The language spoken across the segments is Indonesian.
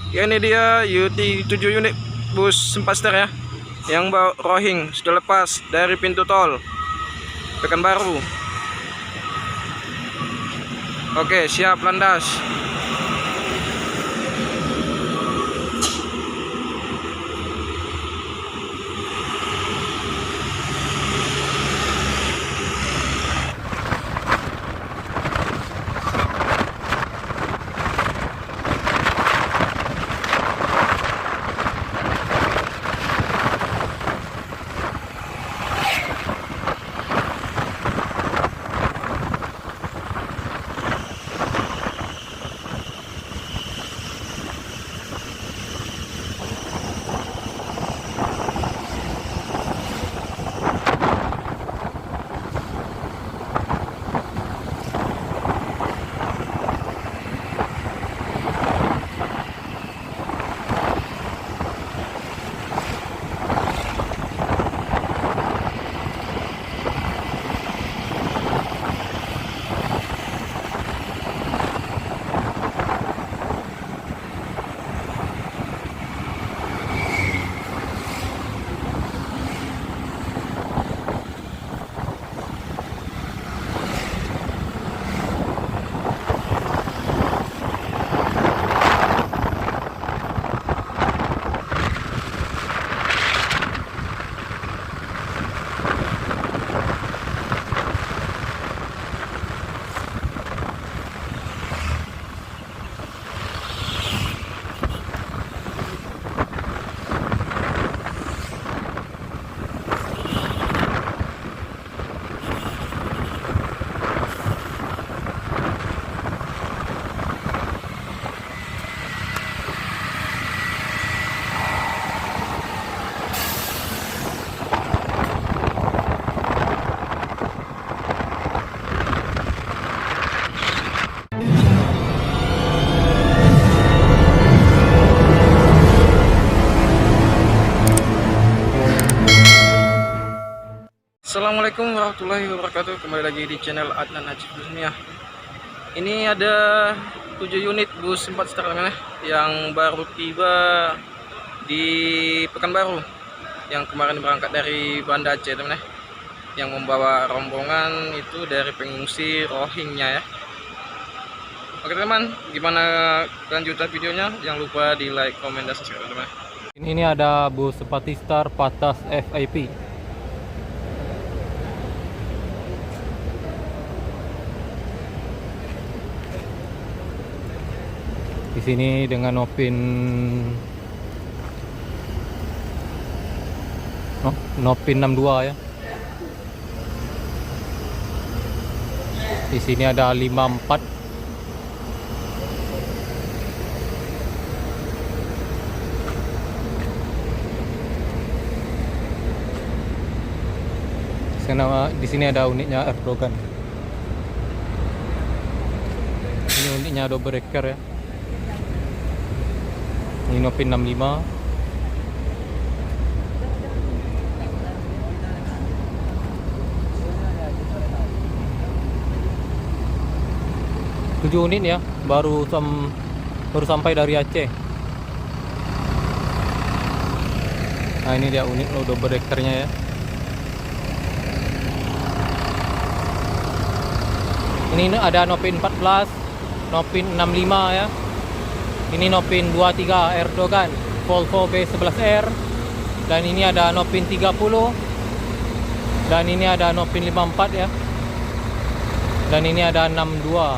Ya, ini dia UT 7 unit bus 4 setir ya, yang bawa Rohing sudah lepas dari pintu tol Pekanbaru. Oke, siap landas. Assalamualaikum warahmatullahi wabarakatuh. Kembali lagi di channel Adnan Najib Dunia. Ini ada 7 unit bus 4 setir yang baru tiba di Pekanbaru, yang kemarin berangkat dari Banda Aceh teman, yang membawa rombongan itu dari pengungsi Rohingya ya. Oke teman, gimana kelanjutan videonya? Jangan lupa di like, komen, dan subscribe teman. Ini ada bus Sepatistar Patas FIP. Di sini dengan Nopin 62 ya. Di sini ada 54. Di sini ada unitnya Erdogan. Ini unitnya double decker ya. Ini Nopin 65. Tujuh unit ya, baru sampai dari Aceh. Nah, ini dia unit double deckernya ya. Ini ada Nopin 14, Nopin 65 ya. Ini Nopin 23 Erdogan Volvo B11R. Dan ini ada Nopin 30. Dan ini ada Nopin 54 ya. Dan ini ada 62.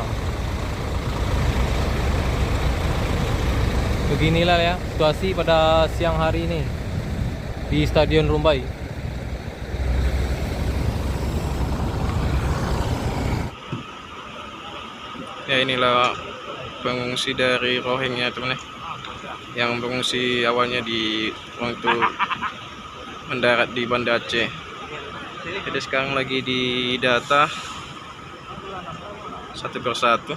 Beginilah ya situasi pada siang hari ini di Stadion Rumbai. Ya, inilah pengungsi dari Rohingya teman, yang pengungsi awalnya waktu mendarat di Banda Aceh. Jadi sekarang lagi didata satu persatu.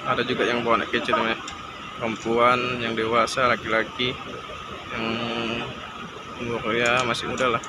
Ada juga yang bawa anak kecil teman, perempuan, yang dewasa, laki-laki, yang umur ya masih muda lah.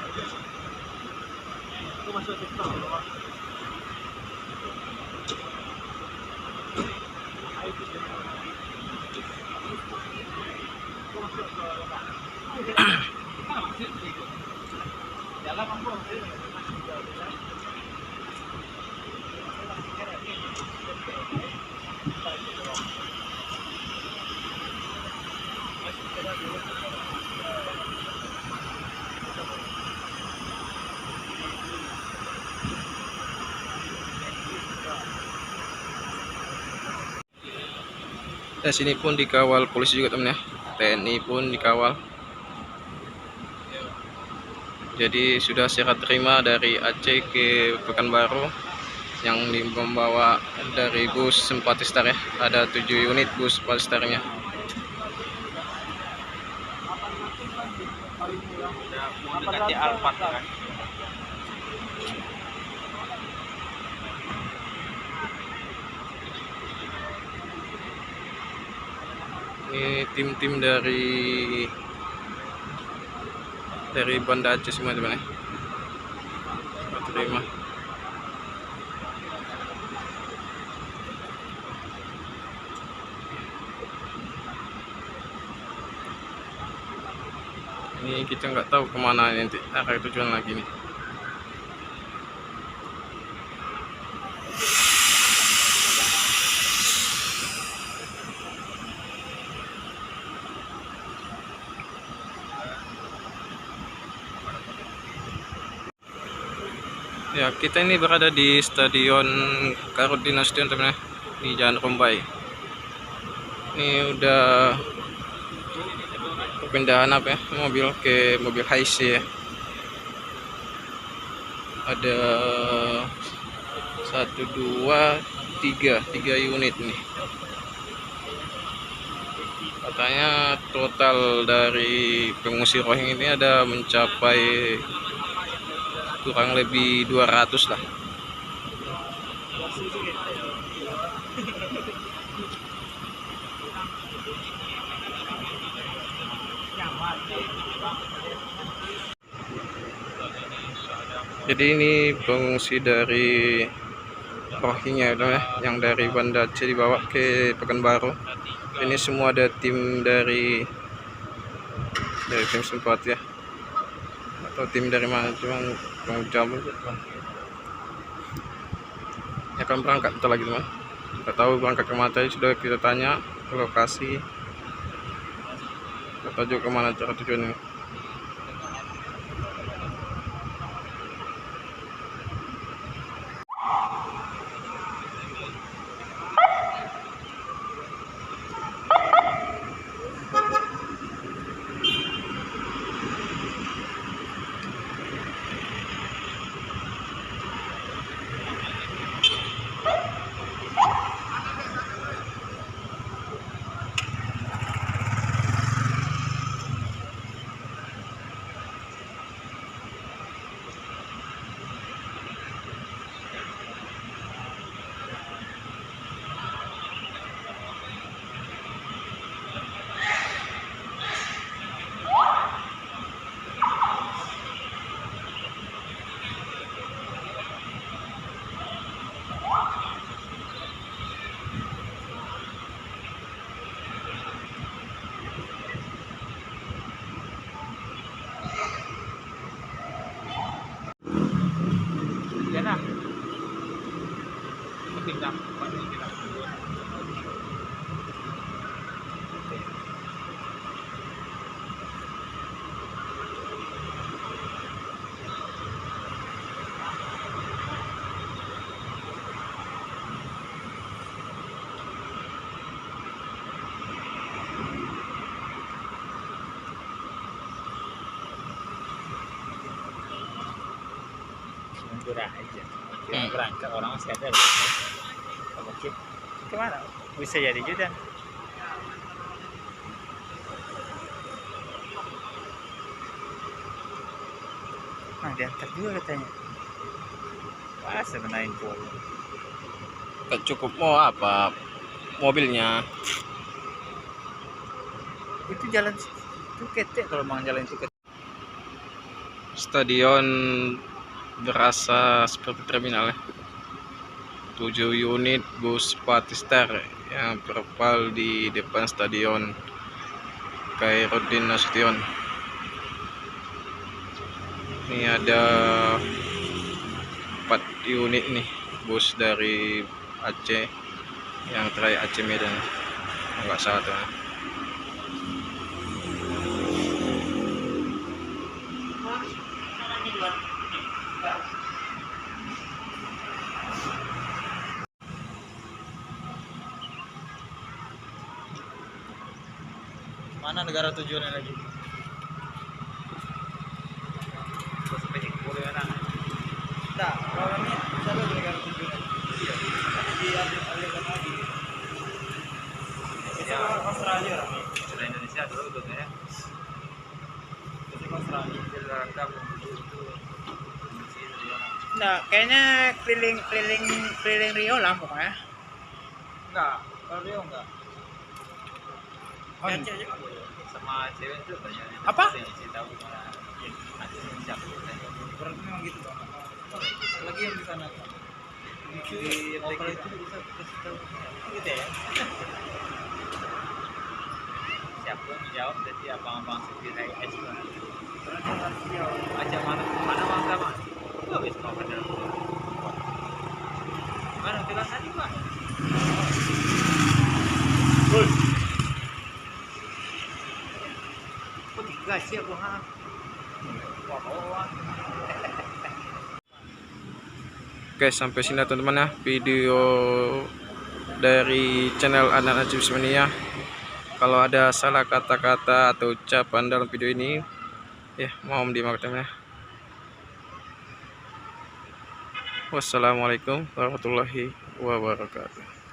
Dan sini pun dikawal polisi juga teman ya, TNI pun dikawal. Jadi sudah serah terima dari Aceh ke Pekanbaru yang membawa dari bus Simpati Star ya. Ada 7 unit bus Simpati Star-nya. Mendekati Alphard kan. Ini tim-tim dari Banda Aceh semua teman ya. Terima. Ini kita nggak tahu kemana nanti arah tujuan lagi nih. Ya, kita ini berada di Stadion Karudin Nasution teman ya, di Jalan Rumbai. Ini udah perpindahan apa ya, mobil ke mobil HiC ya. Ada 1, 2, 3 unit nih. Katanya total dari pengungsi Rohingya ini ada mencapai kurang lebih 200 lah. Jadi ini pengungsi dari Rohingya ya, yang dari Banda Aceh dibawa ke Pekanbaru. Ini semua ada tim dari tim Simpati ya, atau tim dari mana, cuman jamu akan berangkat bentar lagi teman. Kita tahu berangkat kemana tadi, sudah kita tanya ke lokasi, kita tahu kemana cara tujuannya. Murah aja. Berangkat orang masih ada. Oke. Kemana? Bisa jadi juga. Nah, diantar juga katanya. Wah, sebenarnya info. Gak cukup mau apa mobilnya. Itu jalan itu ketek kalau mau jalan itu ketek. Stadion berasa seperti terminal ya. 7 unit bus Simpati Star yang terpal di depan Stadion Khairuddin Nasution. Ini ada 4 unit nih bus dari Aceh, yang terakhir Aceh Medan, enggak salah tuh. Mana negara tujuannya lagi? Nah, kalau ini misalnya negara tujuannya. Iya. Dialihkan lagi. Bisa Australia orang ini. Sudah Indonesia dulu tuh ya. Bisa Australia. Nah, kayaknya keliling Rio lah pokoknya. Enggak, kalau Rio enggak. Sama cewek itu banyak. Apa? Saya tahu mana. Nanti siapa? Berarti memang gitu Bang. Lagi yang di sana. Di kalau itu bisa kasih tahu. Gitu ya. Siapa yang menjawab jadi abang-abang supir HIS kan. Berarti harus jawab. Aja mana bang sama? Enggak bisa mau benar. Mana bilang tadi Pak? Good. Gak siap loh ha. Oke, sampai sini teman-teman ya video dari channel Adnan Najib Bismania. Kalau ada salah kata-kata atau ucapan dalam video ini, ya mohon dimaafkan ya. Wassalamualaikum warahmatullahi wabarakatuh.